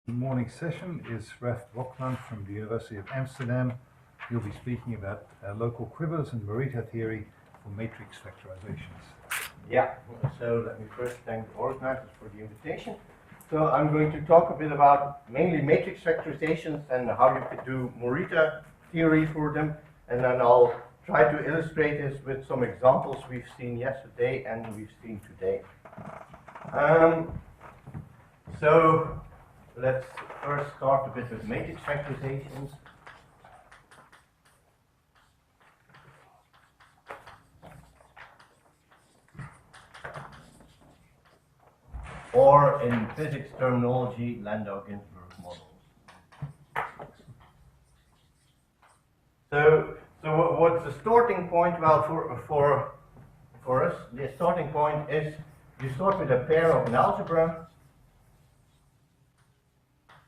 The morning session is Raf Bocklandt from the University of Amsterdam. He'll be speaking about local quivers and Morita theory for matrix factorizations. Yeah, so let me first thank the organizers for the invitation. So I'm going to talk a bit about mainly matrix factorizations and how you could do Morita theory for them, and then I'll try to illustrate this with some examples we've seen yesterday and we've seen today. So let's first start a bit with matrix factorizations. Or in physics terminology, Landau-Ginzburg models. So what's the starting point? Well, for us, the starting point is you start with a pair of an algebra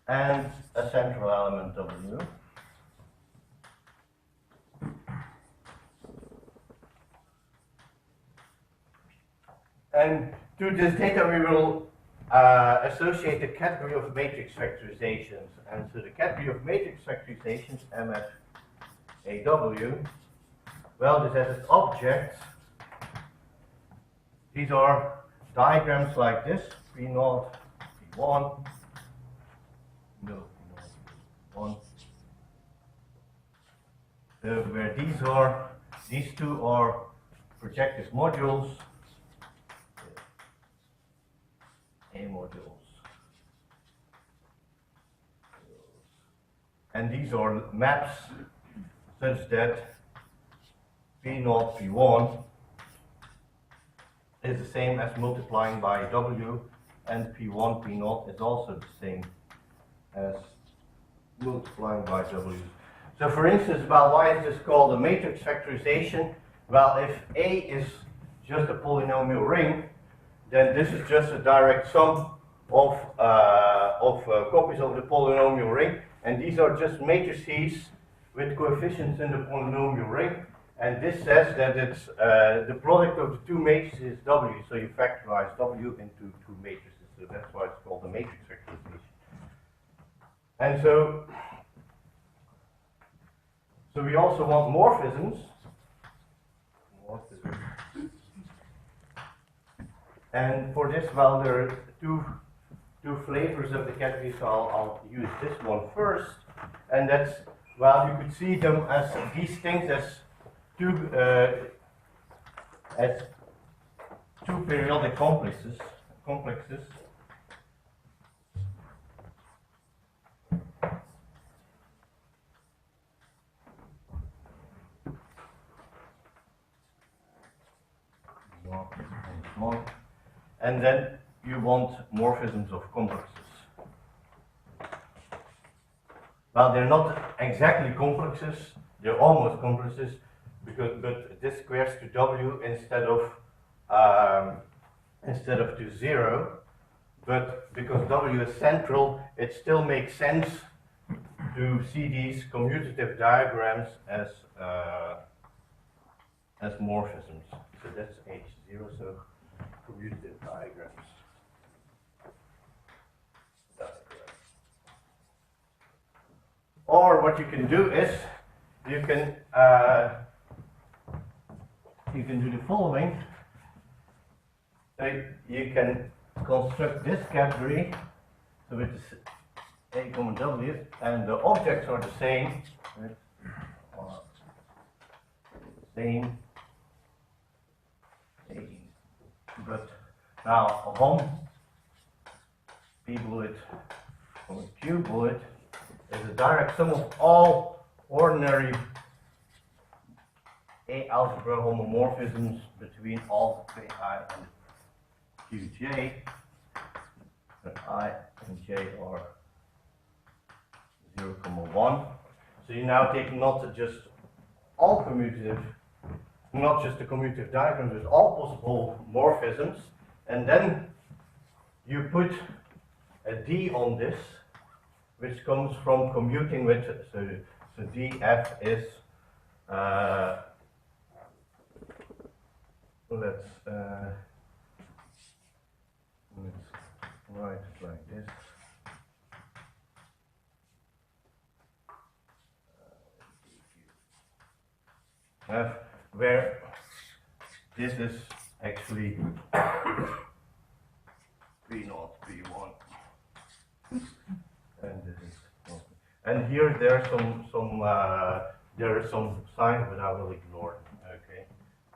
and a central element W. And to this data we will associate the category of matrix factorizations. And so the category of matrix factorizations, MFAW, well, this has its objects. These are diagrams like this, P0, P1, no, P1. So where these two are projective modules, A modules. And these are maps such that P0, P1 is the same as multiplying by W, and P1, P0 is also the same as multiplying by W. So for instance, well, why is this called a matrix factorization? Well, if A is just a polynomial ring, then this is just a direct sum of copies of the polynomial ring, and these are just matrices with coefficients in the polynomial ring, and this says that it's the product of the two matrices is W, so you factorize W into two matrices, so that's why it's called a matrix factorization. And so we also want morphisms. And for this, well, there are two flavors of the category, so I'll use this one first. And that's, well, you could see them as these things as two periodic complexes. And then you want morphisms of complexes. Well, they're not exactly complexes, they're almost complexes, but this squares to W instead of to 0. But because W is central, it still makes sense to see these commutative diagrams as morphisms. So that's H0. So commutative diagrams. Or what you can do is you can do the following. So you can construct this category, so with this A, W, and the objects are the same. Right? Same. But now a home P bullet or Q bullet is a direct sum of all ordinary A algebra homomorphisms between all Pi and Qj, but I and J are 0, 1. So you now take not just all commutative, not just the commutative diagrams with all possible morphisms, and then you put a D on this, which comes from commuting with, so df is, let's write it like this. where this is actually P0, P1, and this is, and here there are some signs, but I will ignore them. Okay,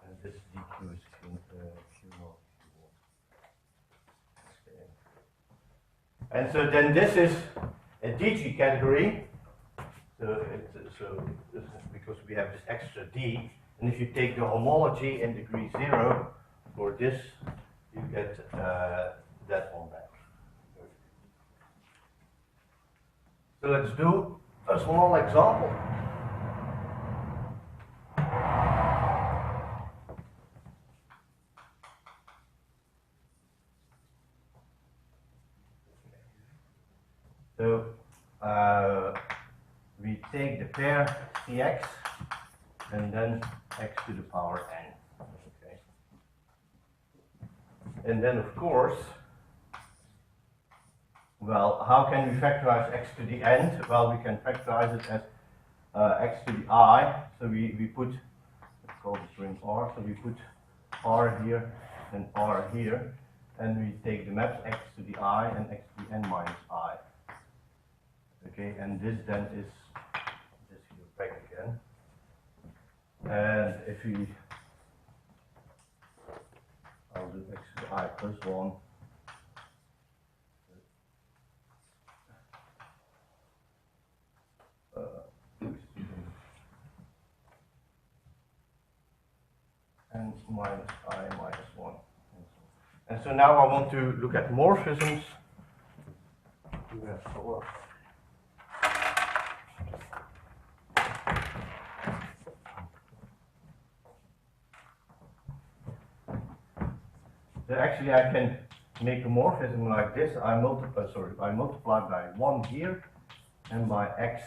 and this dq is Q0, Q1. Okay. And so then this is a DG category. So this is because we have this extra D, and if you take the homology in degree 0 for this, you get that one back. So let's do a small example. So we take the pair Cx and then x to the power n. Okay. And then of course, well, how can we factorize x to the n? Well, we can factorize it as x to the I. So we put, let's call this ring R. So we put R here and R here, and we take the maps x to the I and x to the n minus I. Okay, and this then is this here back again. And if we, I'll do x to the I plus 1. And minus I minus 1. And so now I want to look at morphisms. You have 4. So actually I can make a morphism like this. I multiply by 1 here and by x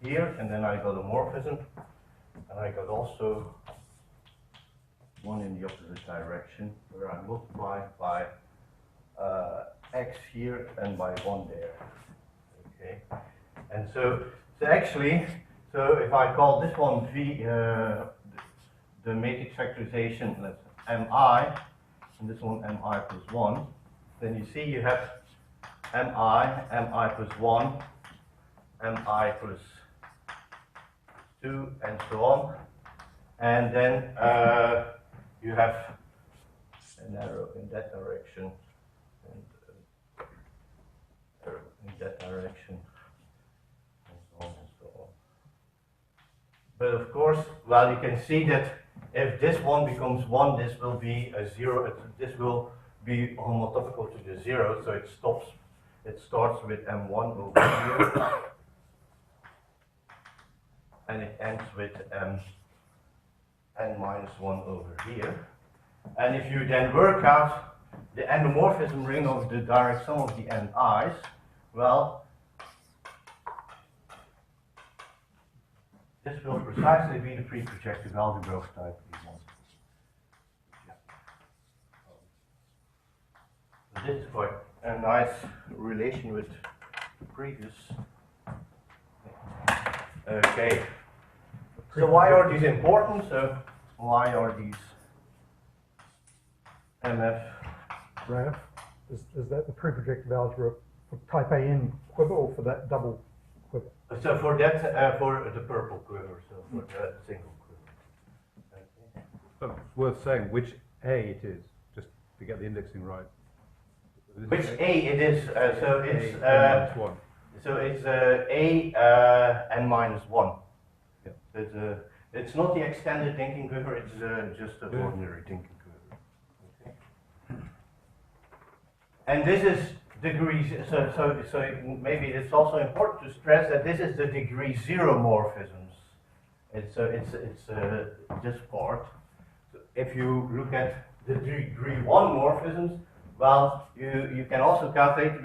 here, and then I got a morphism, and I got also one in the opposite direction, where I multiply by x here and by 1 there. Okay, and so actually, so if I call this one V, the matrix factorization, let's mi, and this one mi plus 1, then you see you have mi plus 1, mi plus 2, and so on, and then you have an arrow in that direction, and arrow in that direction, and so on and so on. But of course, well, you can see that if this one becomes 1, this will be a 0. This will be homotopical to the 0, so it starts with m1 over here, and it ends with n minus 1 over here. And if you then work out the endomorphism ring of the direct sum of the ni's, well, this will precisely be the pre-projective algebra of type E1. So this is quite a nice relation with the previous. Okay. So why are these important? So why are these MF? Raf, is that the pre-projective algebra for type AN quiver or for that double quiver? So for that, for the purple quiver, so for the single quiver. Okay. But it's worth saying which A it is, just to get the indexing right. Which A it is? So it's A-1. so it's A n minus 1. Yeah. It's not the extended thinking quiver, it's just an ordinary thinking quiver. Okay. And this is degree, so maybe it's also important to stress that this is the degree 0 morphisms. It's this part. So if you look at the degree 1 morphisms, well, you can also calculate,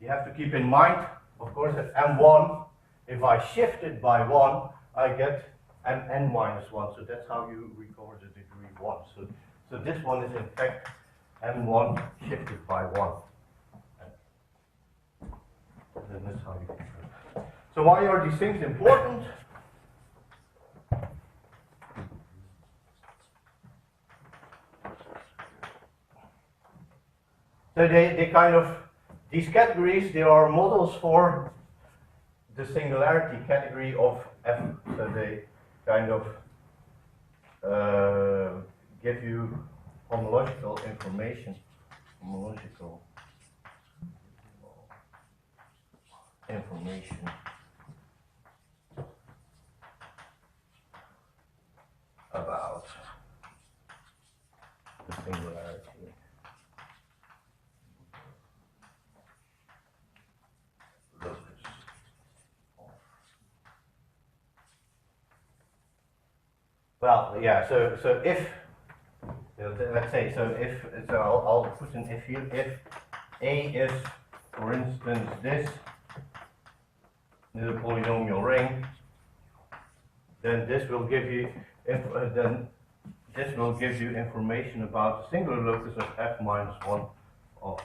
you have to keep in mind, of course, that m1, if I shift it by 1, I get n minus 1. So that's how you recover the degree 1. So this one is in fact m1 shifted by 1. And then that's how you compare. So why are these things important? So they kind of, these categories, they are models for the singularity category of F. So they kind of give you homological information. Homological information about the singularity. Well, yeah, so if, let's say, so I'll put an if here, if A is, for instance, this is a polynomial ring, then this will give you, information about the singular locus of f minus 1 of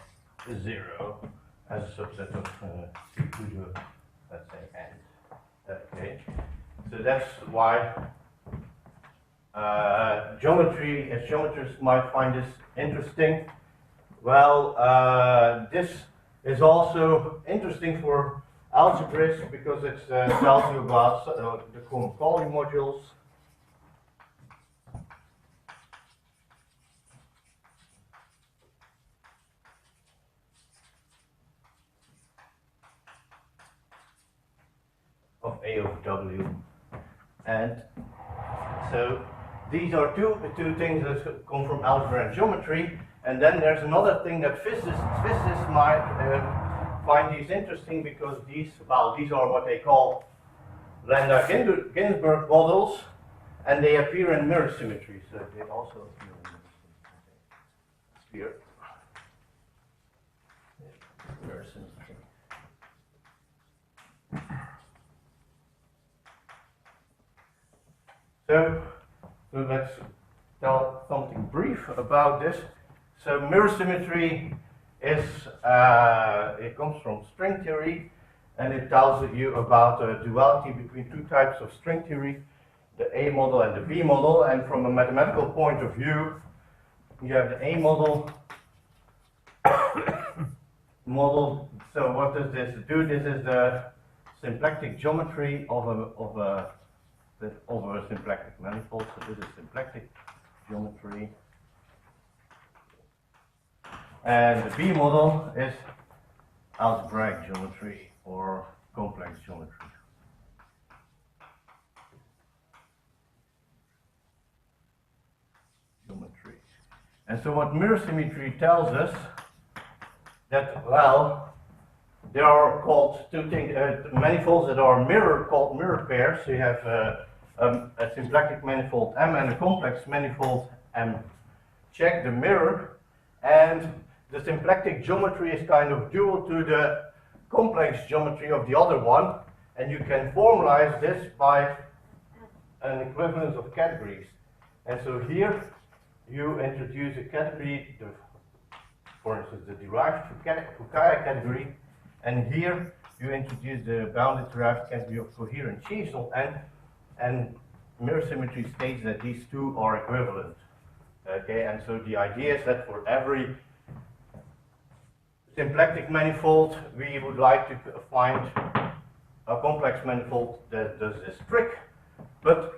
0 as a subset of C to the, let's say, n. Okay, so that's why geometrists might find this interesting. Well, this is also interesting for algebras because it tells you about the Pauli modules. Of A over W. And so these are two things that come from algebra and geometry, and then there's another thing that physicists might find these interesting because these are what they call Lambda-Ginsburg models, and they appear in mirror symmetry. So they also appear in mirror symmetry. So let's tell something brief about this. So mirror symmetry is, it comes from string theory, and it tells you about the duality between two types of string theory, the A model and the B model. And from a mathematical point of view, you have the A model. So what does this do? This is the symplectic geometry of a symplectic manifold. So this is symplectic geometry. And the B model is algebraic geometry or complex geometry. And so what mirror symmetry tells us that, well, there are called two things, manifolds that are called mirror pairs. So you have a symplectic manifold M and a complex manifold M. Check the mirror, and the symplectic geometry is kind of dual to the complex geometry of the other one, and you can formalize this by an equivalence of categories. And so here you introduce a category, for instance, the derived Fukaya category, and here you introduce the bounded derived category of coherent sheaves, and mirror symmetry states that these two are equivalent. Okay, and so the idea is that for every symplectic manifold, we would like to find a complex manifold that does this trick, but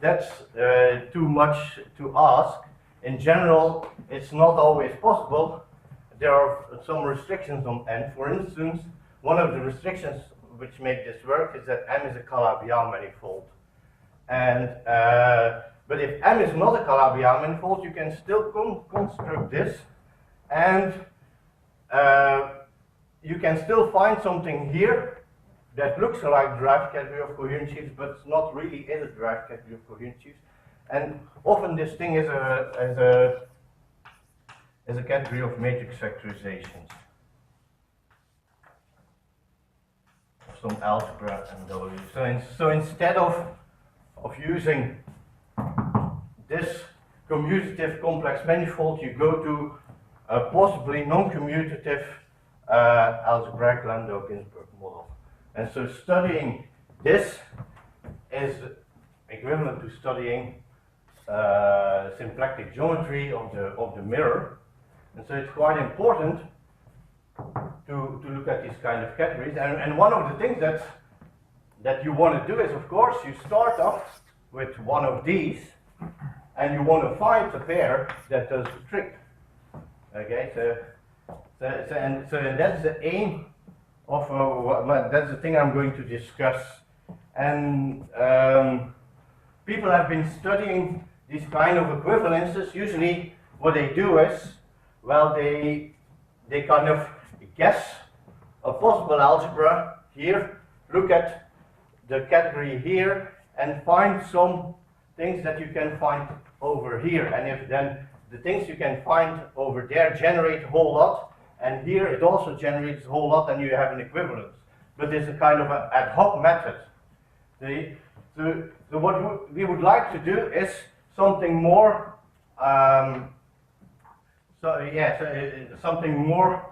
that's too much to ask. In general, it's not always possible. There are some restrictions on n. For instance, one of the restrictions which make this work is that M is a Calabi-Yau manifold. And but if M is not a Calabi-Yau manifold, you can still construct this, and you can still find something here that looks like derived category of coherent sheaves, but it's not really is a derived category of coherent sheaves. And often this thing is a category of matrix factorizations. Some algebra and W. So instead of using this commutative complex manifold, you go to a possibly non-commutative algebraic Landau-Ginsburg model. And so studying this is equivalent to studying symplectic geometry of the mirror. And so it's quite important to look at these kind of categories. And one of the things that you want to do is, of course, you start off with one of these, and you want to find a pair that does the trick. Okay, so that's the aim of well, that's the thing I'm going to discuss. And people have been studying these kind of equivalences. Usually, what they do is, well, they kind of guess a possible algebra here, look at the category here, and find some things that you can find over here. And if then the things you can find over there generate a whole lot, and here it also generates a whole lot, and you have an equivalence. But it's a kind of an ad hoc method. So what we would like to do is something more, something more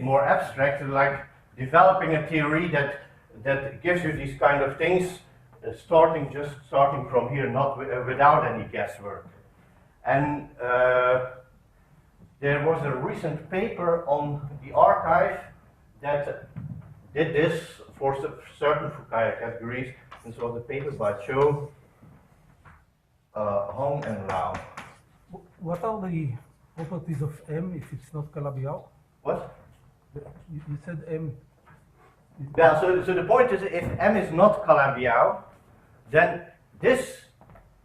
more abstract, like developing a theory that gives you these kind of things, starting from here, not without any guesswork. And there was a recent paper on the archive that did this for certain Fukaya categories, and so the paper by Cho, Hong and Rao. What are the properties of M if it's not Calabi-Yau? What? You said M. Yeah, so the point is, if M is not Calabi-Yau, then this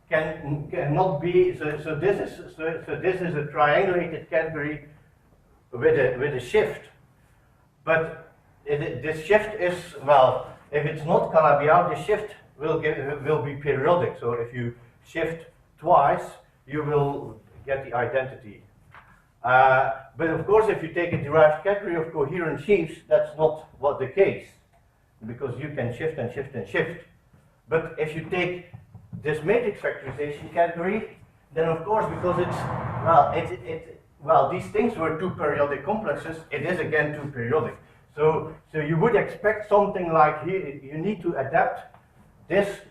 cannot be. So this is a triangulated category with a shift, but this shift is, well, if it's not Calabi-Yau, the shift will be periodic. So if you shift twice, you will get the identity. But of course, if you take a derived category of coherent sheaves, that's not what the case, because you can shift and shift and shift. But if you take this matrix factorization category, then of course, because well, these things were two periodic complexes, it is again two periodic. So you would expect something like here, you need to adapt this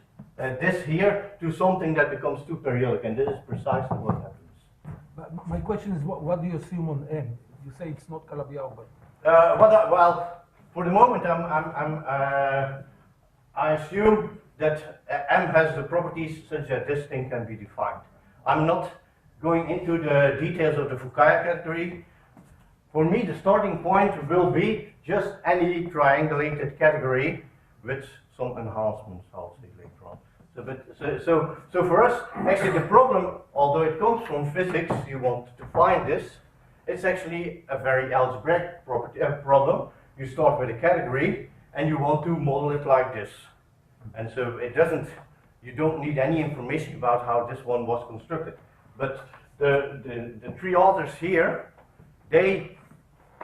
here to something that becomes two periodic, and this is precisely what happens. But my question is, what do you assume on M? You say it's not Calabi-Yau, but Well, for the moment, I assume that M has the properties such that this thing can be defined. I'm not going into the details of the Fukaya category. For me, the starting point will be just any triangulated category with some enhancements, I'll say later on. So for us, actually the problem, although it comes from physics, you want to find this, it's actually a very algebraic problem. You start with a category and you want to model it like this. And so you don't need any information about how this one was constructed. But the three authors here, they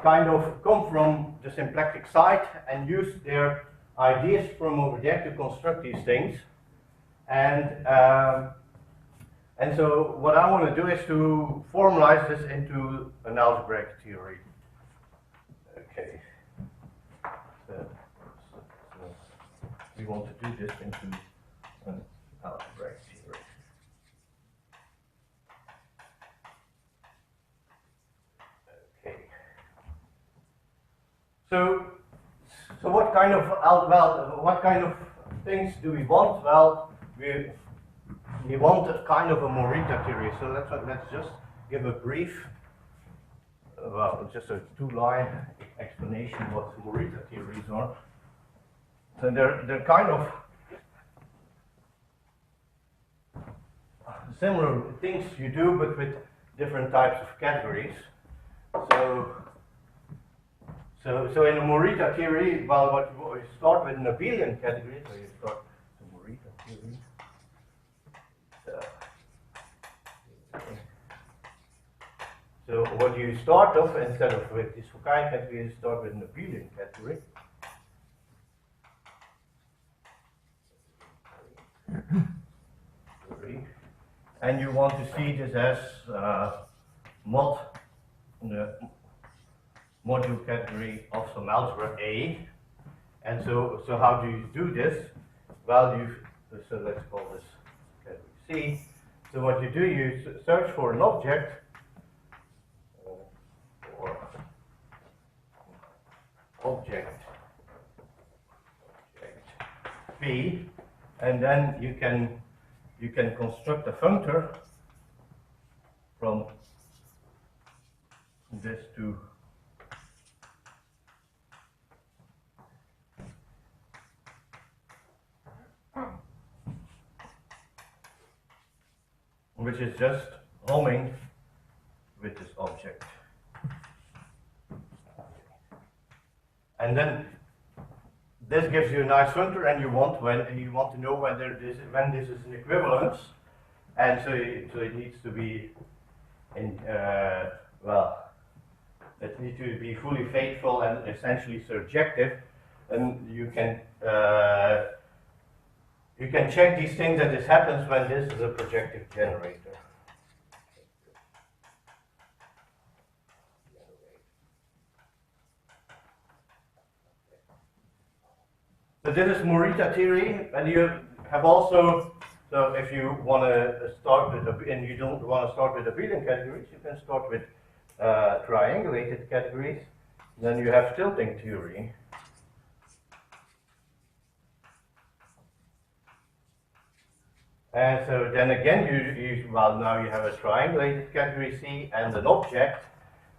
kind of come from the symplectic side and use their ideas from over there to construct these things. And so what I want to do is to formalize this into an algebraic theory. Okay. So we want to do this into an algebraic theory. Okay. So what kind of things do we want? Well, we want a kind of a Morita theory. So let's just give a brief, just a two-line explanation what Morita theories are. So they're kind of similar things you do, but with different types of categories. So in a Morita theory, well, what you start with an abelian category, so you start the Morita theory. So what you start off, instead of with this Fukaya category, you start with an abelian category. And you want to see this as mod the module category of some algebra A. And so how do you do this? Well, so let's call this category C. So what you do, you search for an object object P, and then you can construct a functor from this to which is just homing with this object. And then this gives you a nice functor, and you want to know when this is an equivalence, and so it needs to be in it needs to be fully faithful and essentially surjective, and you can check these things that this happens when this is a projective generator. So this is Morita theory, and you have also, so if you want to start with and you don't want to start with abelian categories, you can start with triangulated categories. Then you have tilting theory. And so then again, now you have a triangulated category C and an object,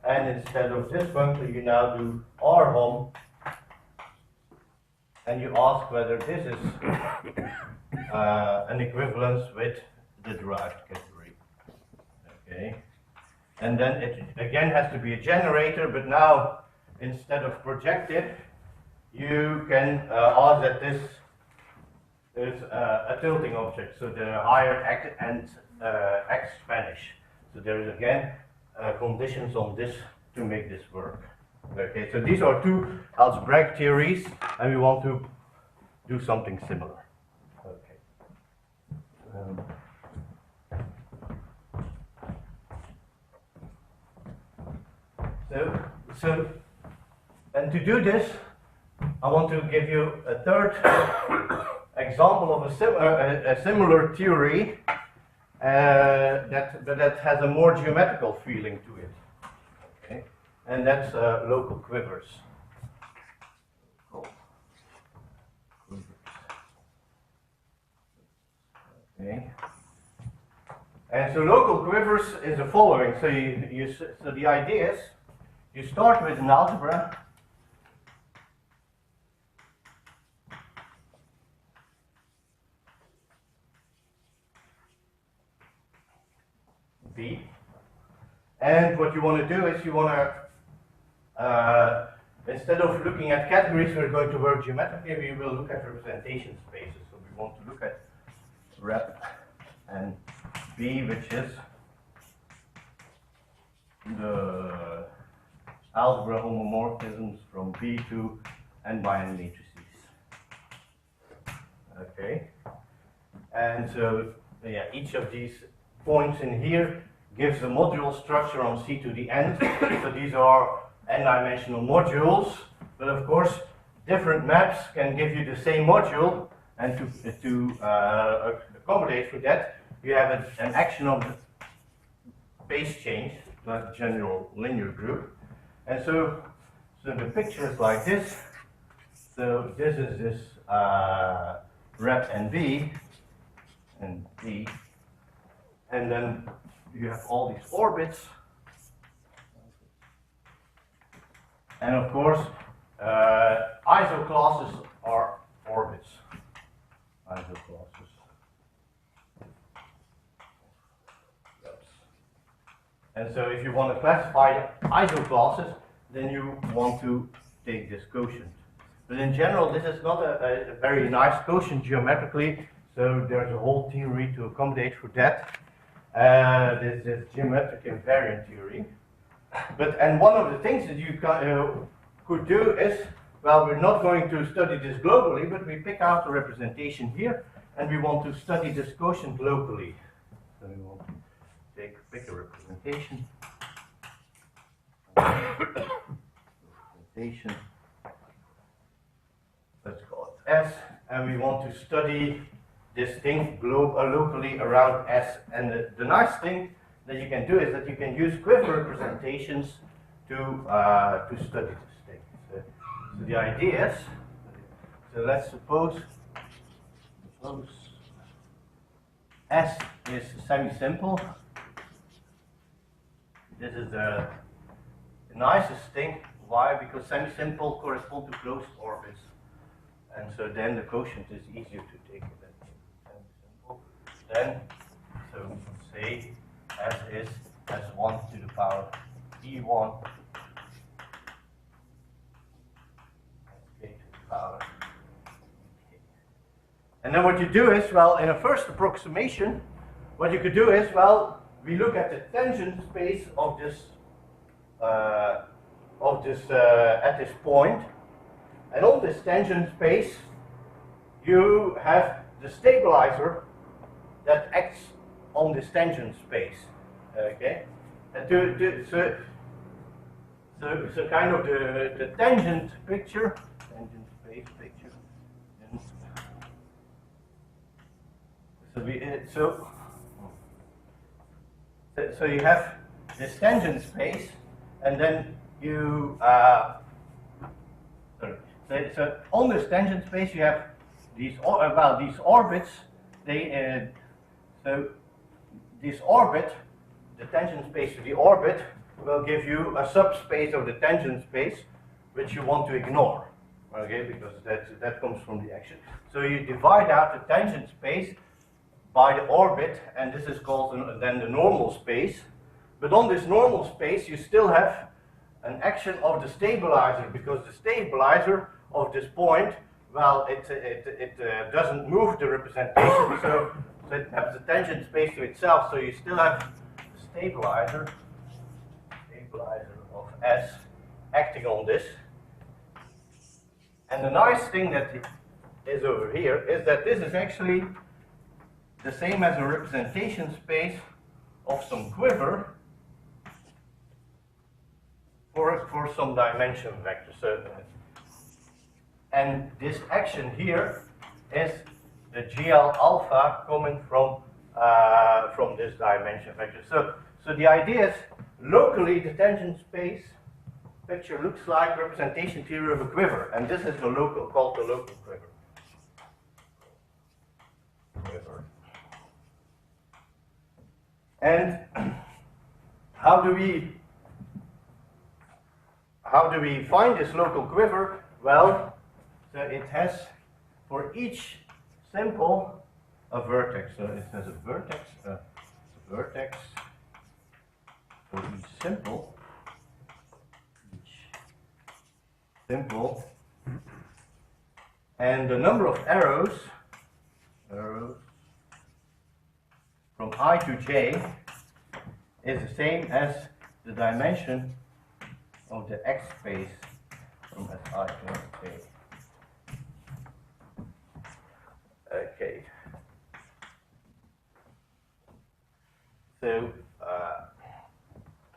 and instead of this functor, you now do R hom. And you ask whether this is an equivalence with the derived category. Okay, and then it again has to be a generator, but now instead of projective, you can ask that this is a tilting object, so the higher x and x vanish. So there is again conditions on this to make this work. Okay, so these are two algebraic theories, and we want to do something similar. Okay. So, and to do this, I want to give you a third example of a similar theory that has a more geometrical feeling to it. Okay. And that's local quivers. Okay. And so local quivers is the following. So so the idea is you start with an algebra. B. And what you want to do is you want to instead of looking at categories, we're going to work geometrically. We will look at representation spaces. So we want to look at rep and B, which is the algebra homomorphisms from B to n by n matrices. Okay, and so yeah, each of these points in here gives a module structure on C to the n. So these are n-dimensional modules, but of course different maps can give you the same module, and to accommodate for that, you have an action of the base change, the general linear group. And so the picture is like this. So this is this rep and B and D, and then you have all these orbits. And of course, isoclasses are orbits. Isoclasses. Yes. And so if you want to classify isoclasses, then you want to take this quotient. But in general, this is not a very nice quotient geometrically, so there's a whole theory to accommodate for that. This is geometric invariant theory. And one of the things that you could do is, well, we're not going to study this globally, but we pick out a representation here, and we want to study this quotient locally. So we want to pick a representation. Let's call it S, and we want to study this thing locally around S. And the nice thing that you can do is that you can use quiver representations to study this thing. So the idea is, so let's suppose S is semi-simple. This is the nicest thing. Why? Because semi-simple correspond to closed orbits. And so then the quotient is easier to take than semi-simple. Then, so say S is S1 to the power E1 K to the power K. And then what you do is, well, in a first approximation, what you could do is, well, we look at the tangent space of this at this point, and on this tangent space, you have the stabilizer that acts on this tangent space. Okay, and so kind of the tangent picture, tangent space picture. So you have this tangent space, and then you so on this tangent space you have these these orbits. So this orbit, the tangent space of the orbit, will give you a subspace of the tangent space, which you want to ignore. Okay, because that comes from the action. So you divide out the tangent space by the orbit, and this is called then the normal space. But on this normal space, you still have an action of the stabilizer, because the stabilizer of this point, well, it doesn't move the representation, so it has the tangent space to itself. So you still have the stabilizer of S acting on this. And the nice thing that is over here is that this is actually the same as a representation space of some quiver for some dimension vector. So, and this action here is the GL alpha coming from this dimension vector. So the idea is, locally the tangent space picture looks like representation theory of a quiver, and this is the local, called the local quiver. And how do we find this local quiver? Well, so it has for each simple a vertex. So it has a vertex for each simple. And the number of arrows from I to j is the same as the dimension of the X space from Si to j. Okay. So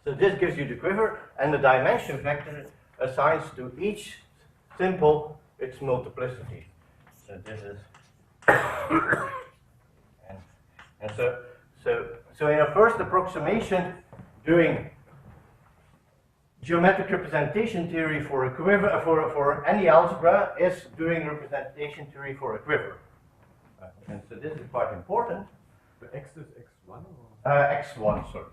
this gives you the quiver, and the dimension vector assigns to each simple its multiplicity. So this is and so in a first approximation, doing geometric representation theory for a quiver for any algebra is doing representation theory for a quiver. And so this is quite important. The X is X1 or? X1, sorry.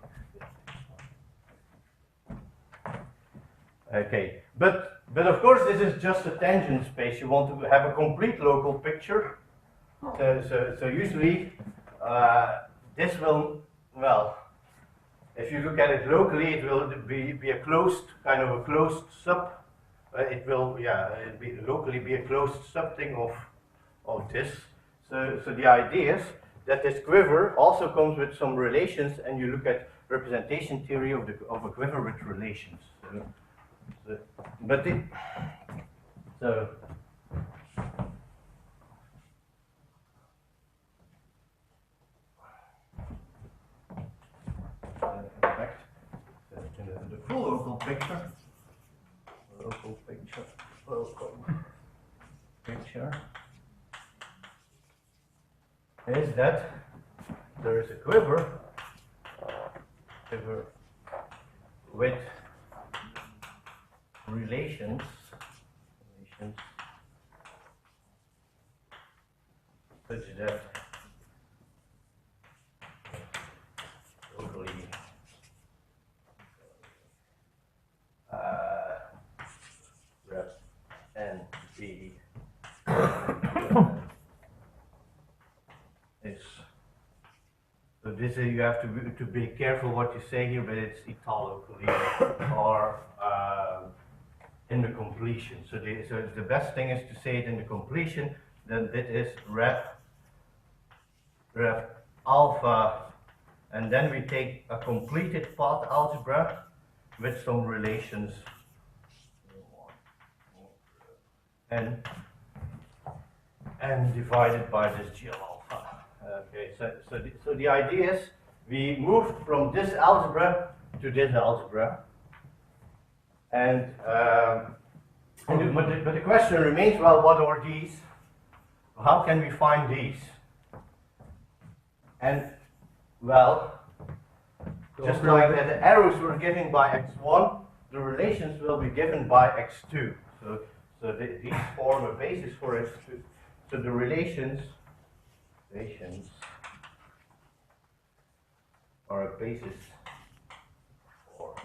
Okay, but of course this is just a tangent space. You want to have a complete local picture. So usually this will, well, if you look at it locally, it will be a closed, kind of a closed sub. It will, locally be a closed subthing of this. So the idea is that this quiver also comes with some relations, and you look at representation theory of a quiver with relations. In fact, the full local picture is that there is a quiver with relations relations such that locally rep and B is, so this is, you have to be careful what you say here, but it's italocally or in the completion. So the best thing is to say it in the completion. Then that is rep alpha, and then we take a completed path algebra with some relations and divided by this GL alpha. Okay, so the idea is we moved from this algebra to this algebra, and but the question remains, well, what are these? How can we find these? And well, just like that the arrows were given by x1, the relations will be given by x2. So these form a basis for x2. So the relations are a basis for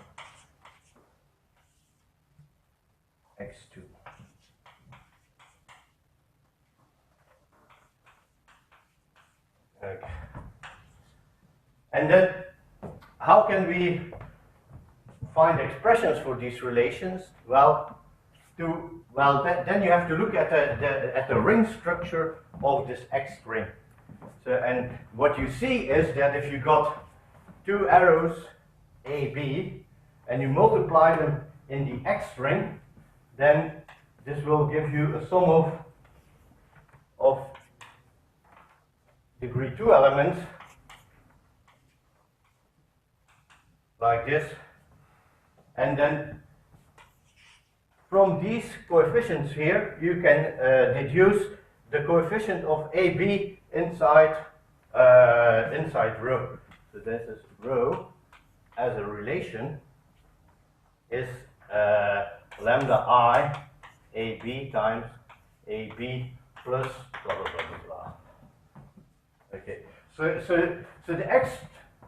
x2. Okay. And then, how can we find expressions for these relations? Well, then you have to look at the ring structure of this X ring. So, and what you see is that if you got two arrows A, B, and you multiply them in the X ring, then this will give you a sum of degree 2 elements like this, and then from these coefficients here you can deduce the coefficient of AB inside rho. So this is rho as a relation is lambda I AB times AB plus blah blah blah blah blah. Okay, so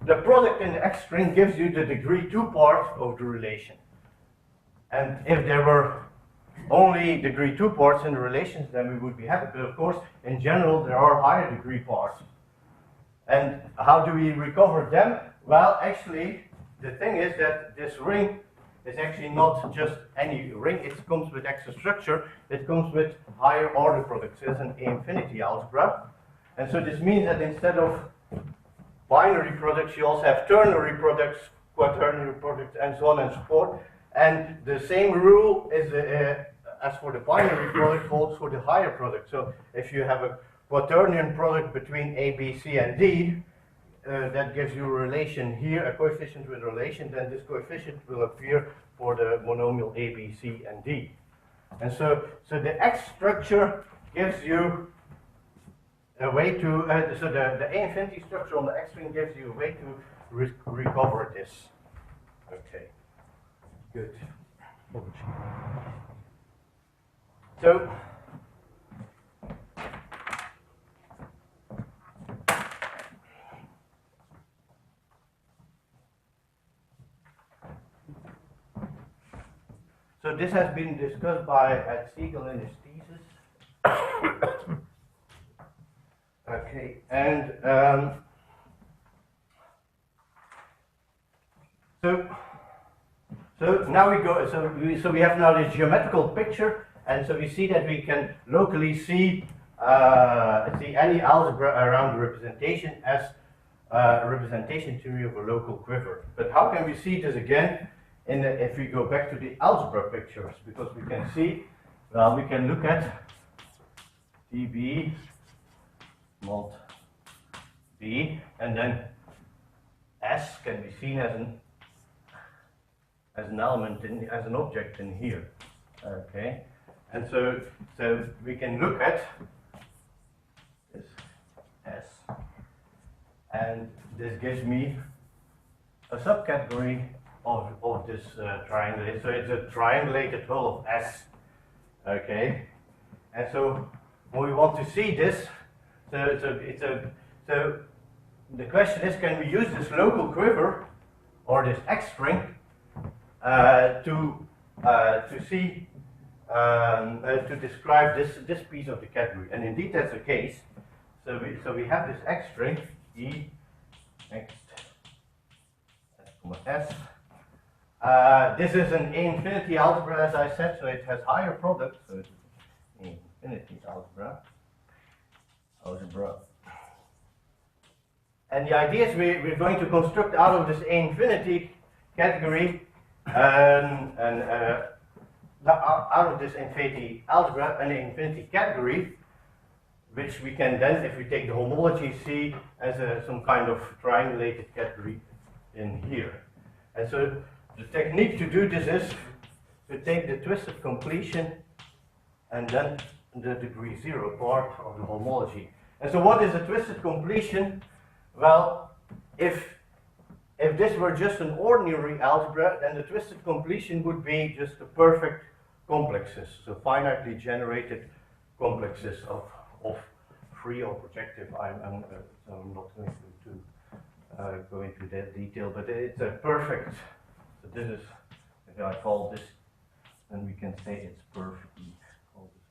the product in the X string gives you the degree 2 part of the relation. And if there were only degree 2 parts in the relations, then we would be happy. But of course, in general, there are higher degree parts. And how do we recover them? Well, actually, the thing is that this ring is actually not just any ring. It comes with extra structure. It comes with higher order products. It's an infinity algebra. And so this means that instead of binary products, you also have ternary products, quaternary products, and so on and so forth. And the same rule is as for the binary product holds for the higher product. So if you have a quaternion product between A, B, C, and D, that gives you a relation here, a coefficient with a relation, then this coefficient will appear for the monomial A, B, C, and D. And so the X structure gives you a way to, so the A infinity structure on the X string gives you a way to recover this. Okay, good. So, this has been discussed by Siegel in his thesis. Okay, and so now we go. So we have now this geometrical picture, and so we see that we can locally see any algebra around the representation as a representation theory of a local quiver. But how can we see this again if we go back to the algebra pictures? Because we can see, well, we can look at dB mod B, and then S can be seen as an element as an object in here. Okay, and so we can look at this S, and this gives me a subcategory of this triangle. So it's a triangulated hull of S. Okay, and so when we want to see this, so the question is, can we use this local quiver or this X string to see to describe this piece of the category? And indeed, that's the case. So we have this X string E X S. This is an infinity algebra, as I said, so it has higher products. So it's an infinity algebra. And the idea is we're going to construct out of this infinity category out of this infinity algebra an infinity category, which we can then, if we take the homology, see as some kind of triangulated category in here. And so the technique to do this is to take the twisted completion and then the degree 0 part of the homology. And so what is a twisted completion? Well, if this were just an ordinary algebra, then the twisted completion would be just the perfect complexes, so finitely generated complexes of free or projective. I'm not going to go into that detail, but it's a perfect. So this is, if I call this, then we can say it's perfect. Call this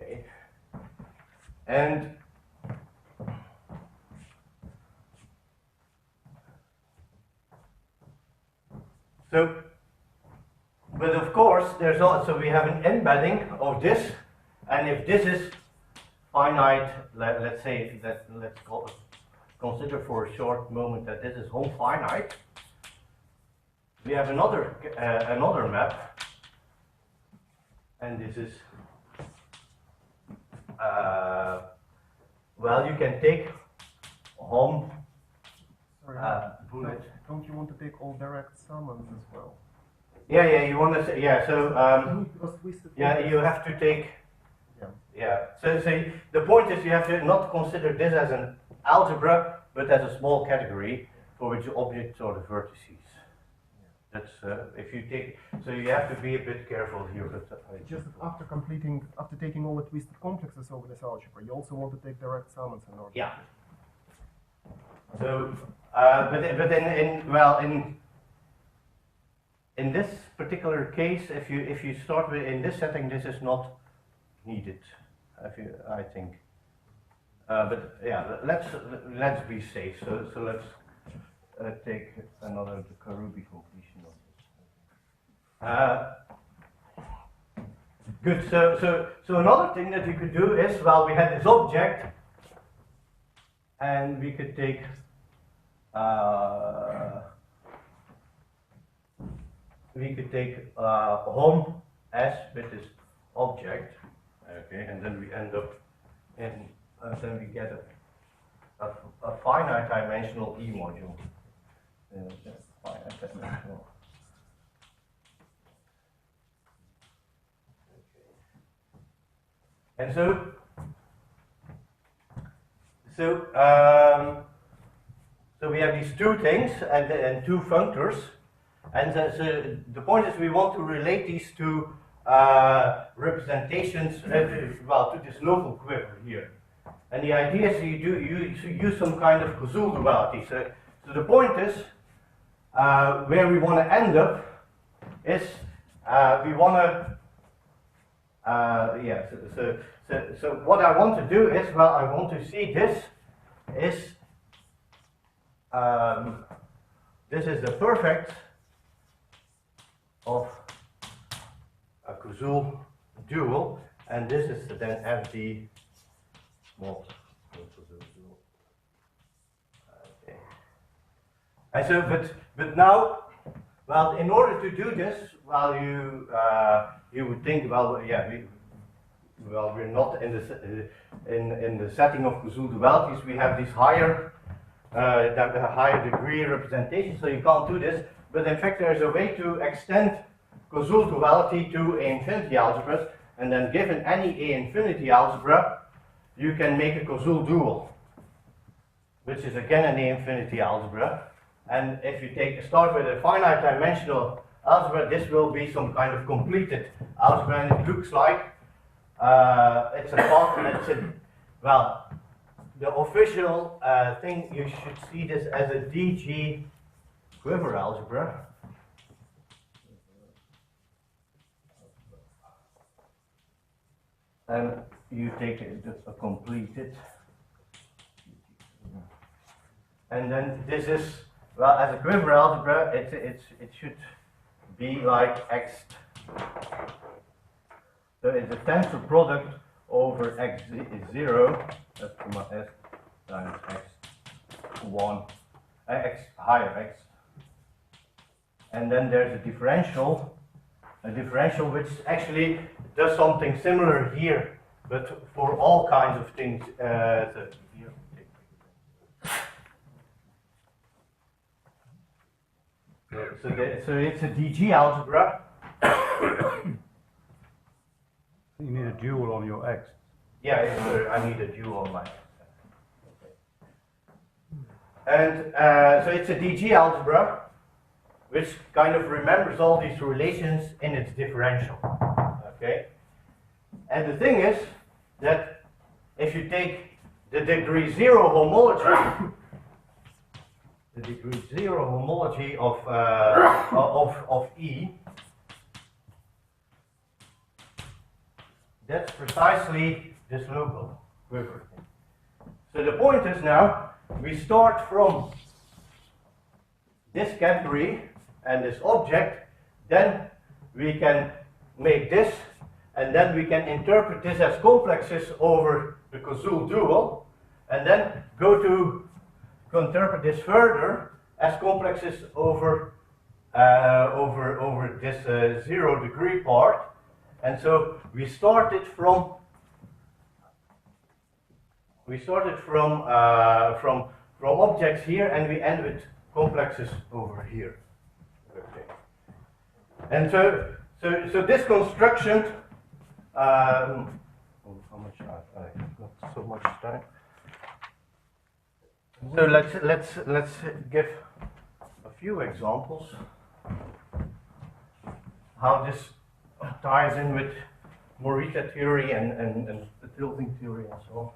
perfect. Okay. And so, but of course, there's also, we have an embedding of this, and if this is finite, let's say that, consider for a short moment that this is whole finite, we have another map, and this is, well, you can take home bullet. Don't you want to take all direct summands as well? Yeah, you want to say, yeah, so, yeah, you have to take, so the point is you have to not consider this as an algebra, but as a small category for which the objects are the vertices. That's, if you take, so you have to be a bit careful here. But, just after taking all the twisted complexes over this algebra, you also want to take direct summands in order. Yeah. So, but in this particular case, if you start with in this setting, this is not needed. I think. But yeah, let's be safe. So let's take another the Calabi completion of this. Good. So another thing that you could do is, well, we had this object, and we could take home as with this object, okay, and then we end up in, then we get a finite dimensional E module. Finite dimensional. Okay. And so we have these two things and two functors. And so the point is we want to relate these two representations to this local quiver here. And the idea is you use some kind of Koszul duality. So the point is where we want to end up is we want to so what I want to do is, well, I want to see this is the perfect of a Koszul dual, and this is then FD mod Koszul dual. Okay. And so, but now, well, in order to do this, well, you would think, well, yeah, we're not in the setting of Koszul dualities. We have these higher degree representation, so you can't do this. But in fact, there's a way to extend Koszul duality to A infinity algebras, and then given any A infinity algebra, you can make a Koszul dual, which is again an A infinity algebra. And if you start with a finite dimensional algebra, this will be some kind of completed algebra, and it looks like it's a well, the official thing, you should see this as a DG quiver algebra. And you take a completed, and then this is, well, as a quiver algebra, it should be like x. So it's a tensor product over x0, s comma s times x1, x higher x, and then there's a differential which actually does something similar here, but for all kinds of things. So it's a DG algebra. You need a dual on your x. Yeah, I need a dual on my x. And so it's a DG algebra, which kind of remembers all these relations in its differential. Okay? And the thing is that if you take the degree 0 homology, of E, that's precisely this local quiver. So the point is now, we start from this category and this object, then we can make this, and then we can interpret this as complexes over the Koszul dual, and then go to interpret this further as complexes over this 0 degree part. And so we started from objects here, and we end with complexes over here. Okay. And so this construction. How much? I've got so much time. So let's give a few examples how this ties in with Morita theory and the tilting theory and so on.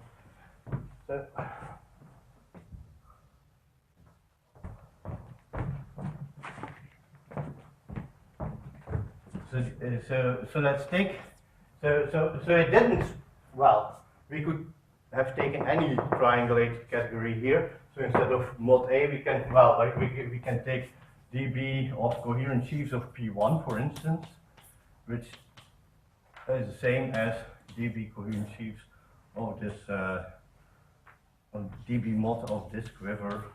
So let's take so it didn't, well, we could have taken any triangulated category here. So instead of mod A, we can, well, like we can take dB of coherent sheaves of P1, for instance, which is the same as dB coherent sheaves of this dB mod of this quiver.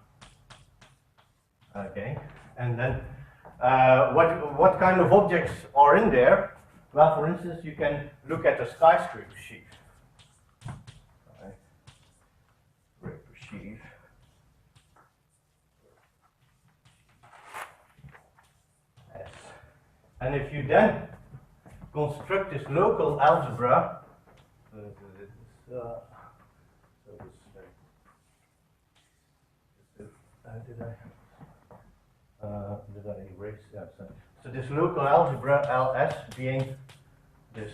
Okay, and then what kind of objects are in there? Well, for instance, you can look at a skyscraper sheaf. Sheaf. Yes. And if you then construct this local algebra, did I erase that? So this local algebra LS being this.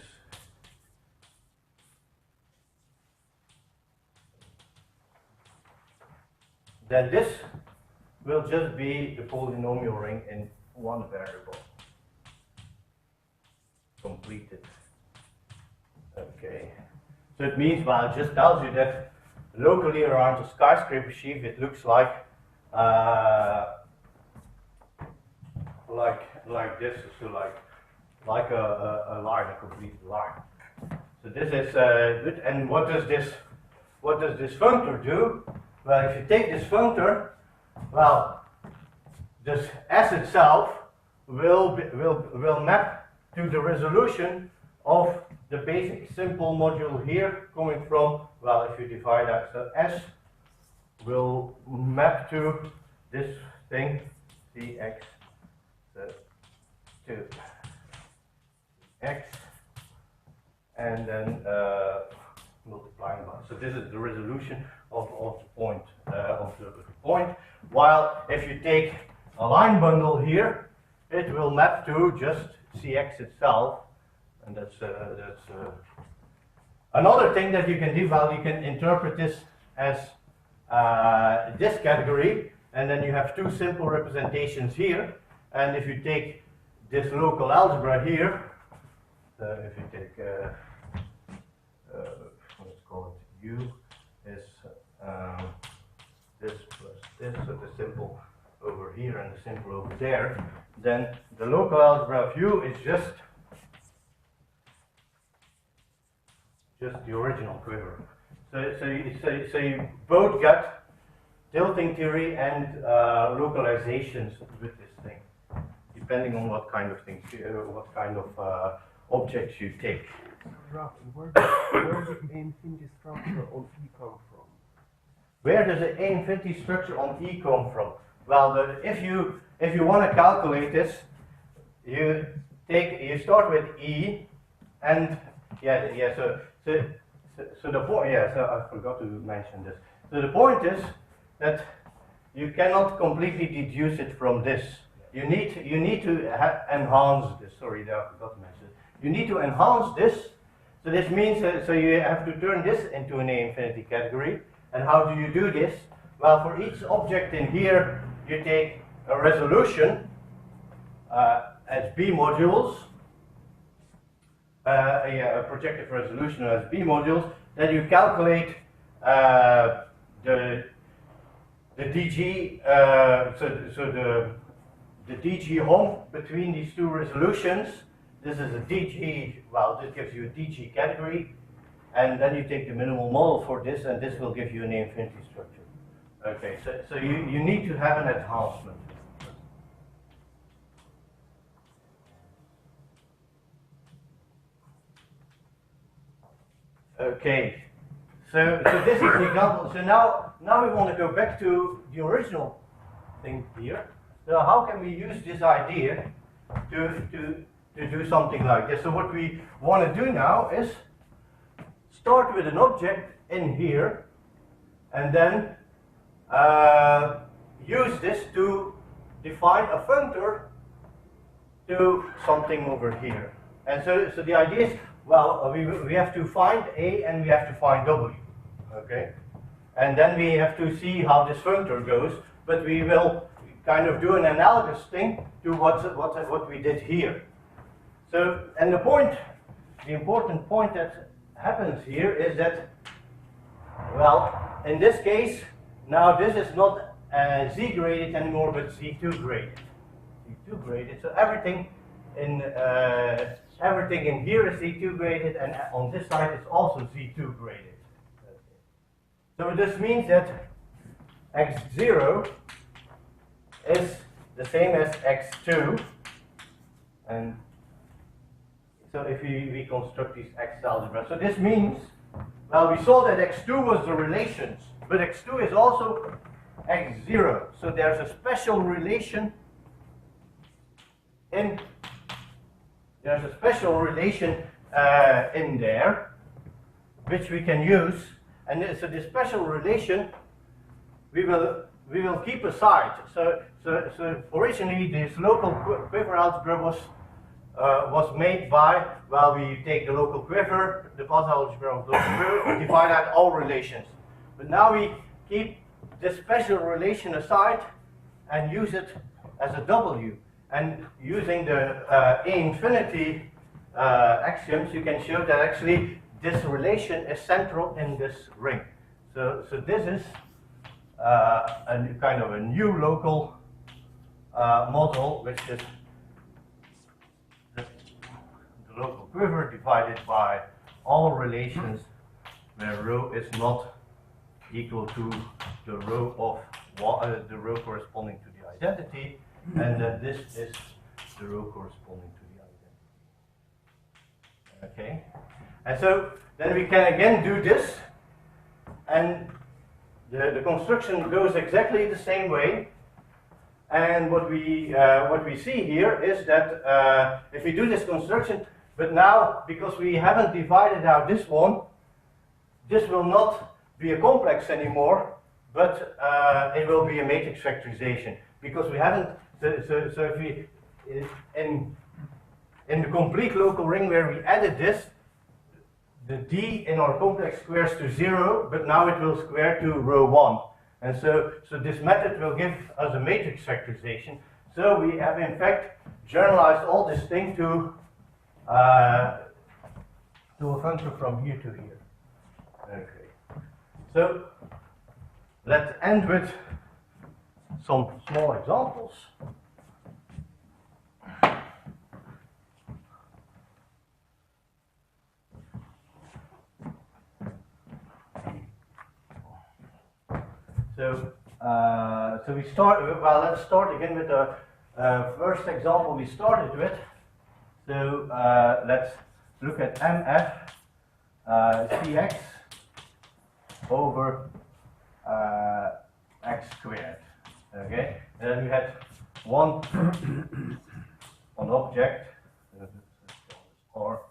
Then this will just be the polynomial ring in one variable. Completed. Okay. So it means, well, it just tells you that locally around a skyscraper sheaf, it looks like this, so like a line, a complete line. So this is good. And what does this functor do? Well, if you take this functor, well, this S itself will map to the resolution of the basic simple module here, coming from, well, if you divide that, so S will map to this thing, Cx to x, and then multiplying by. So this is the resolution of the point of the point. While if you take a line bundle here, it will map to just Cx itself, and that's another thing that you can do. Well, you can interpret this as this category, and then you have two simple representations here. And if you take this local algebra here, if you take let's call it U is this plus this, so the simple over here and the simple over there, then the local algebra of U is just the original quiver. So you both get tilting theory and localizations with this thing, depending on what kind of things, what kind of objects you take. Raf, where does the infinity structure on E come from? Where does the A infinity structure on E come from? Well, if you want to calculate this, you start with E, and so the point, so I forgot to mention this. So the point is that you cannot completely deduce it from this. You need to enhance this. Sorry, I forgot to mention it. You need to enhance this. So this means so you have to turn this into an A infinity category. And how do you do this? Well, for each object in here, you take a resolution as B modules, a projective resolution as B modules. Then you calculate the DG, the DG home between these two resolutions. This is a DG, well, this gives you a DG category, and then you take the minimal model for this, and this will give you an infinity structure. Okay, so you need to have an enhancement. Okay, so this is the example. So now we want to go back to the original thing here. So how can we use this idea to do something like this? So what we want to do now is start with an object in here, and then use this to define a functor to something over here. And so the idea is, well, we have to find A and we have to find W, okay? And then we have to see how this functor goes, but we will kind of do an analogous thing to what we did here. So, and the important point that happens here is that, well, in this case, now this is not Z graded anymore, but Z2 graded. Z2 graded, so everything in here is Z2 graded, and on this side it's also Z2 graded. So this means that x0 is the same as x2, and so if we reconstruct these X algebra, so this means, well, we saw that x2 was the relations, but x2 is also x0. So there's a special relation in there, which we can use, and so this special relation we will keep aside. So originally this local quiver algebra was made by, well, we take the local quiver, the path algebra of the local quiver, and divide out all relations. But now we keep this special relation aside and use it as a W. And using the A infinity axioms, you can show that actually this relation is central in this ring. So this is a kind of a new local model, which is the local quiver divided by all relations where rho is not equal to the rho of the rho corresponding to the identity, and that this is the rho corresponding to the identity. Okay, and so then we can again do this, and the construction goes exactly the same way. And what we see here is that if we do this construction, but now because we haven't divided out this one, this will not be a complex anymore, but it will be a matrix factorization, because we haven't. So if we in the complete local ring where we added this, the d in our complex squares to 0, but now it will square to row 1. And so this method will give us a matrix factorization. So we have in fact generalized all this thing to a function from here to here. Okay. So let's end with some small examples. So we start. Well, let's start again with the first example we started with. So let's look at mf cx over x squared. Okay, and then we had one object, or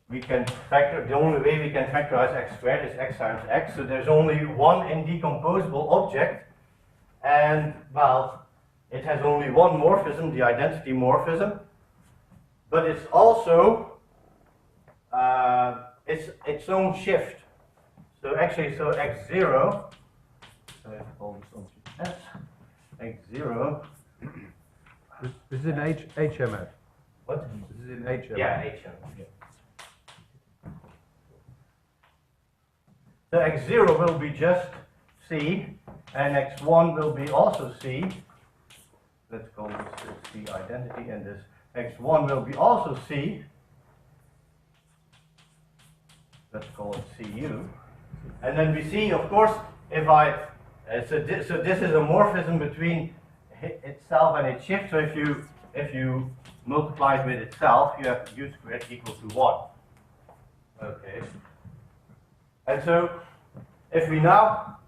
we can factor, the only way we can factorize x squared is x times x, so there's only one indecomposable object, and well, it has only one morphism, the identity morphism, but it's also its own shift. So actually, so x0, so I call this object s, x0. This is in HMF. What? This is in HMF. Yeah, HM. Yeah. So x0 will be just c, and x1 will be also c. Let's call this c identity, and this x1 will be also c. Let's call it cu. And then we see, of course, if I so this is a morphism between itself and its shift. So if you multiply it with itself, you have u squared equal to 1. Okay. And so, if we now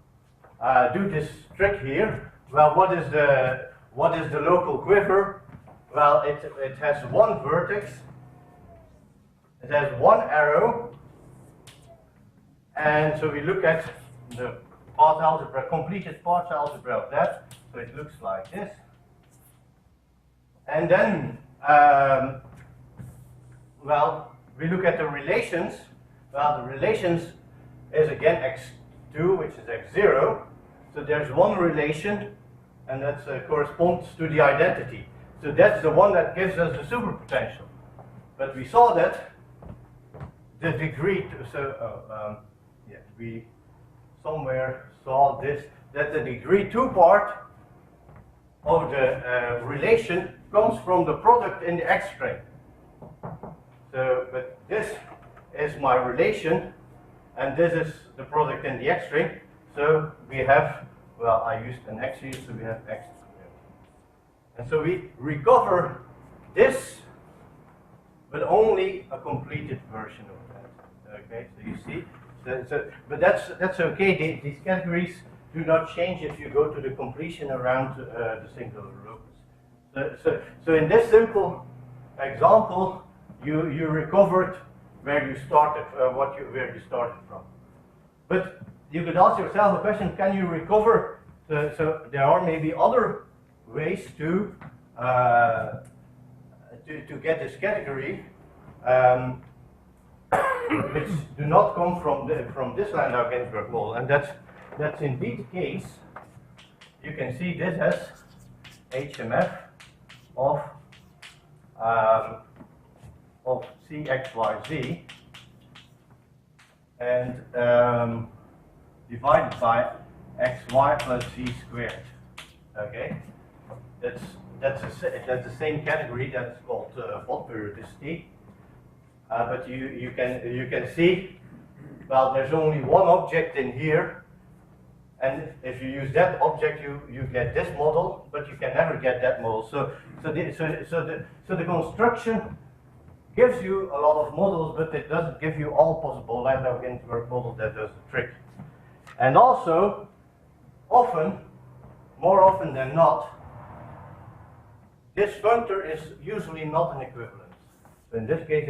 do this trick here, well, what is the local quiver? Well, it has one vertex, it has one arrow, and so we look at the path algebra, completed path algebra of that. So it looks like this, and then well, we look at the relations. Well, the relations is again x2, which is x0. So there's one relation, and that corresponds to the identity. So that's the one that gives us the superpotential. But we saw that the degree, we somewhere saw this, that the degree 2 part of the relation comes from the product in the x string. So, but this is my relation, and this is the product in the x string. So we have, well, I used an x here, so we have x squared. And so we recover this, but only a completed version of that. Okay, so you see, but that's okay. These categories do not change if you go to the completion around the singular locus. So in this simple example, you recovered where you started, where you started from. But you could ask yourself the question: can you recover? So there are maybe other ways to get this category, which do not come from this Landau-Ginzburg model, and that's indeed the case. You can see this as HMF of CXYZ, and divided by xy plus z squared. Okay, that's the same category. That's called fault periodicity. But you can see, well, there's only one object in here, and if you use that object, you get this model, but you can never get that model. So the construction gives you a lot of models, but it doesn't give you all possible Landau-Ginzburg models. That does the trick. And also, more often than not, this functor is usually not an equivalence. So in this case,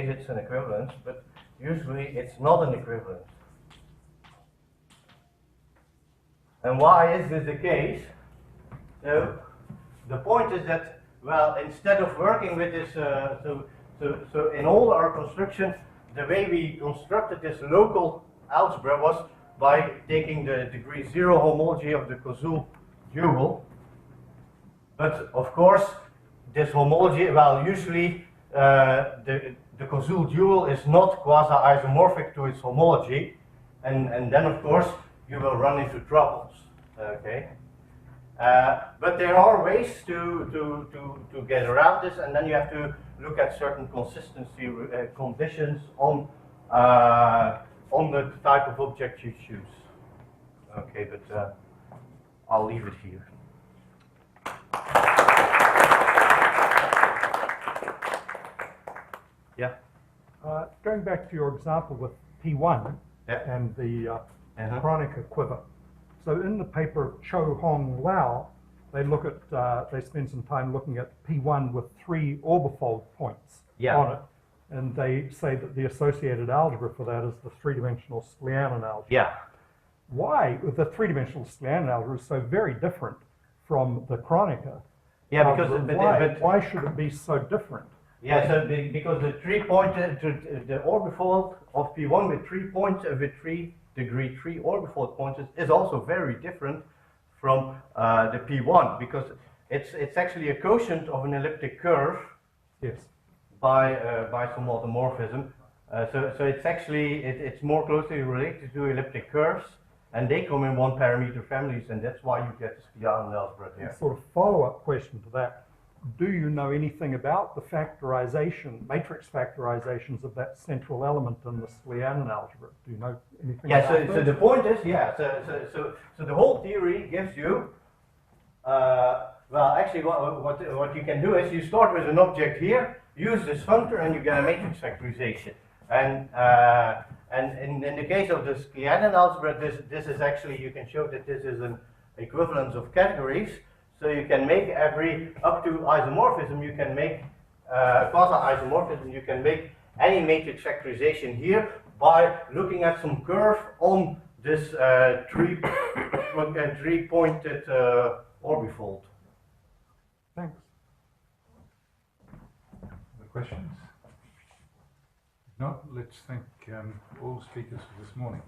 it's an equivalence, but usually it's not an equivalence. And why is this the case? So the point is that, well, instead of working with this, so in all our construction, the way we constructed this local algebra was by taking the degree 0 homology of the Koszul dual. But of course, this homology, well, usually the Koszul dual is not quasi-isomorphic to its homology, and then of course you will run into troubles. Okay, but there are ways to get around this, and then you have to look at certain consistency conditions on the type of object you choose. Okay, but I'll leave it here. Yeah. Going back to your example with P1 Yeah. and the Uh-huh. Kronecker quiver. So in the paper of Cho Hong Lau, they look at they spend some time looking at P1 with 3 orbifold points Yeah. on it, and they say that the associated algebra for that is the 3-dimensional Skleanin algebra. Yeah. Why the 3-dimensional Skleanin algebra is so very different from the Kronecker? Yeah, because algebra? Why should it be so different? yeah, so because the 3-point the orbifold of P1 with 3 points with 3 degree 3 orbifold points is also very different from the P1, because it's actually a quotient of an elliptic curve Yes. by some automorphism. So it's actually it's more closely related to elliptic curves, and they come in 1 parameter families, and that's why you get the Skleanin algebra there. Sort of follow-up question to that. Do you know anything about the factorization, matrix factorizations of that central element in the Skleanin algebra? Do you know anything Yeah, about so that? the point is, yeah, so the whole theory gives you, well, actually what you can do is you start with an object here, use this functor, and you get a matrix factorization. And in the case of the Skleanin algebra, this is actually, you can show that this is an equivalence of categories. So you can make up to isomorphism, you can make quasi-isomorphism, you can make any matrix factorization here by looking at some curve on this three-pointed orbifold. Thanks. Other questions? If not, let's thank all speakers for this morning.